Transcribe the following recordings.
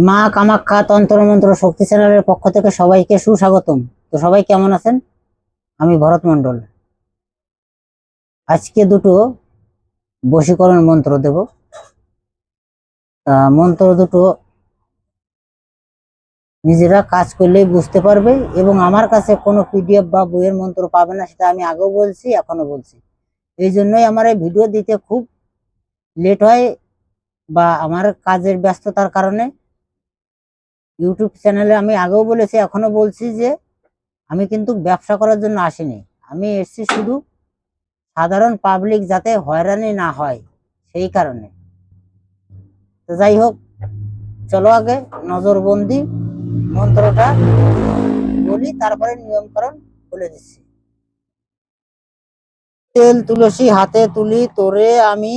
মা কামাখ্যা তন্ত্র মন্ত্র শক্তি চ্যানেলের পক্ষ থেকে সবাইকে সুস্বাগতম। তো সবাই কেমন আছেন? আমি ভরত মন্ডল। আজকে দুটো বশীকরণ মন্ত্র দেব। মন্ত্র দুটো নিজেরা কাজ করলেই বুঝতে পারবে, এবং আমার কাছে কোনো পিডিএফ বা বইয়ের মন্ত্র পাবে না, সেটা আমি আগেও বলছি, এখনো বলছি। এই জন্যই আমার এই ভিডিও দিতে খুব লেট হয়, বা আমার কাজের ব্যস্ততার কারণে। ইউটিউব চ্যানেলে আমি আগেও বলেছি, এখনো বলছি যে আমি কিন্তু ব্যবসা করার জন্য আসিনি। আমি এসেছি শুধু সাধারণ পাবলিক যাতে হয়রানি না হয়, সেই কারণে। তো যাই হোক, চলো আগে নজরবন্দি মন্ত্রটা বলি, তারপরে নিয়মকরণ বলে দিচ্ছি। তেল তুলসী হাতে তুলি, তোরে আমি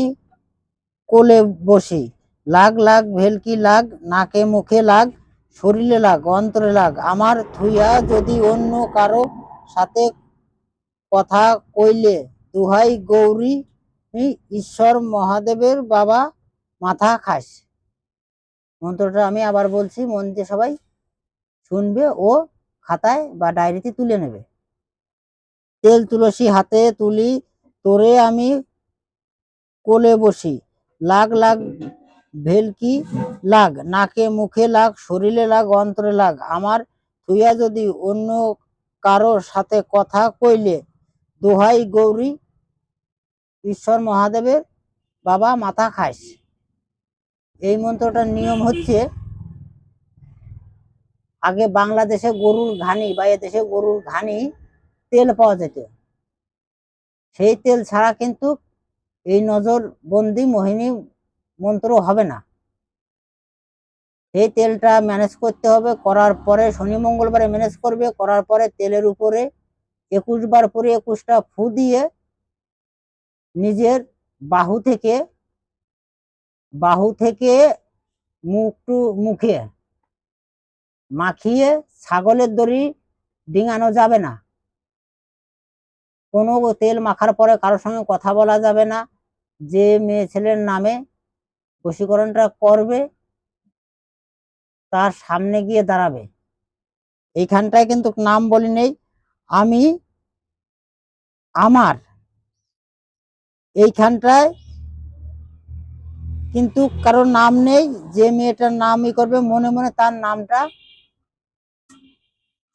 কোলে বসি। লাগ লাগ ভেলকি লাগ, নাকে মুখে লাগ, শরীরে লাগ, অন্তরে লাগ, আমার থুইয়া যদি অন্য কারো সাথে কথা কইলে, দুহাই গৌরী ঈশ্বর মহাদেবের বাবা মাথা খাস। মন্ত্রটা আমি আবার বলছি, মন দিয়ে সবাই শুনবে ও খাতায় বা ডায়েরিতে তুলে নেবে। তেল তুলসী হাতে তুলি, তোরে আমি কোলে বসি। লাগ লাগ ভেলকি লাগ, নাকে মুখে লাগ, শরীরে লাগ, অন্তরে লাগ, আমার তুইয়া যদি অন্য কারোর সাথে কথা কইলে, দোহাই গৌরী ঈশ্বর মহাদেবের বাবা মাথা খাস। এই মন্ত্রটার নিয়ম হচ্ছে, আগে বাংলাদেশে গরুর ঘানি বা এদেশে গরুর ঘানি তেল পাওয়া যেত। সেই তেল ছাড়া কিন্তু এই নজরবন্দি মোহিনী মন্ত্র হবে না। এই তেলটা ম্যানেজ করতে হবে। করার পরে শনি মঙ্গলবারে ম্যানেজ করবে। করার পরে তেলের উপরে 21 বার করে 21টা ফু দিয়ে নিজের বাহু থেকে মুখে মাখিয়ে, ছাগলের দড়ি ডিঙানো যাবে না। কোনো তেল মাখার পরে কারোর সঙ্গে কথা বলা যাবে না। যে মেয়ে ছেলের নামে বশীকরণটা করবে তার সামনে গিয়ে দাঁড়াবে। এইখানটায় কিন্তু নাম বলি নেই, আমি আমার। এইখানটায় কিন্তু কারোর নাম নেই। যে মেয়েটার নামই করবে মনে মনে তার নামটা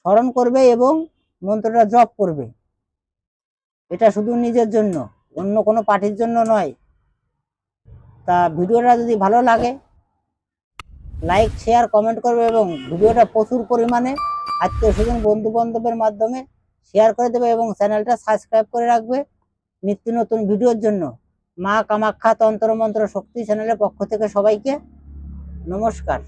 স্মরণ করবে এবং মন্ত্রটা জপ করবে। এটা শুধু নিজের জন্য, অন্য কোনো পার্টির জন্য নয়। তা ভিডিওটা যদি ভালো লাগে লাইক শেয়ার কমেন্ট করবে, এবং ভিডিওটা প্রচুর পরিমাণে আত্মীয় স্বজন বন্ধু বান্ধবের মাধ্যমে শেয়ার করে দেবে, এবং চ্যানেলটা সাবস্ক্রাইব করে রাখবে নিত্য নতুন ভিডিওর জন্য। মা কামাখ্যা তন্ত্র মন্ত্র শক্তি চ্যানেলের পক্ষ থেকে সবাইকে নমস্কার।